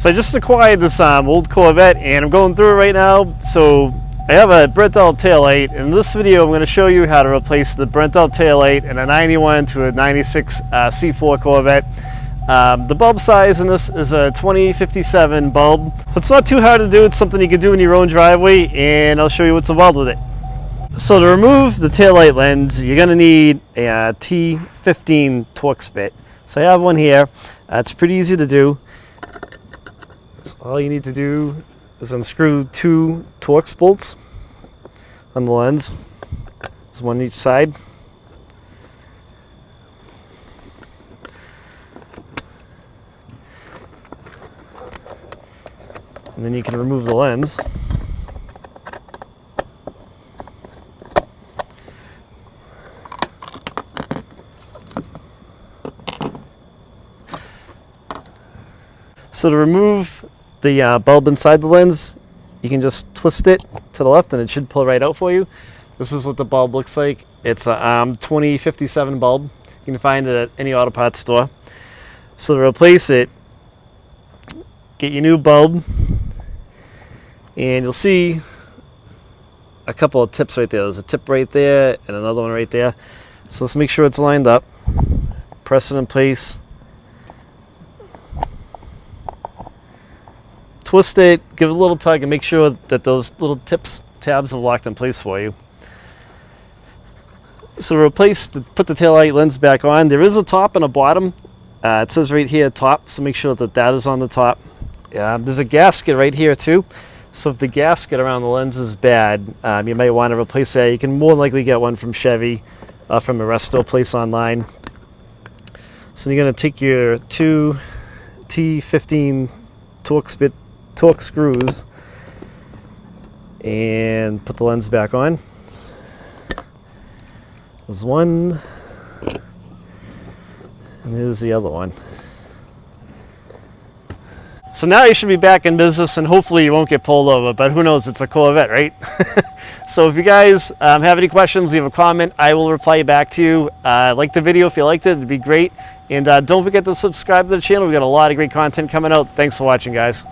So I just acquired this old Corvette and I'm going through it right now. So I have a burnt out taillight. In this video I'm going to show you how to replace the burnt out taillight in a 91 to a 96 C4 Corvette. The bulb size in this is a 2057 bulb. It's not too hard to do. It's something you can do in your own driveway, and I'll show you what's involved with it. So to remove the taillight lens, you're going to need a T15 Torx bit. So I have one here. It's pretty easy to do. So all you need to do is unscrew two Torx bolts on the lens. There's one on each side. And then you can remove the lens. So to remove the bulb inside the lens, you can just twist it to the left and it should pull right out for you. This is what the bulb looks like. It's a 2057 bulb. You can find it at any auto parts store. So to replace it, get your new bulb, and you'll see a couple of tips right there. There's a tip right there and another one right there. So let's make sure it's lined up. Press it in place. Twist it, give it a little tug, and make sure that those little tabs are locked in place for you. So to put the taillight lens back on, there is a top and a bottom. It says right here top, so make sure that that is on the top. There's a gasket right here too. So if the gasket around the lens is bad, you might want to replace that. You can more likely get one from Chevy, from a resto place online. So you're going to take your two T15 Torx screws and put the lens back on. There's one, and here's the other one. So now you should be back in business, and hopefully you won't get pulled over, but who knows, it's a Corvette, right? So if you guys have any questions, leave a comment. I will reply back to you. Like the video if you liked it, it'd be great. And don't forget to subscribe to the channel. We've got a lot of great content coming out. Thanks for watching, guys.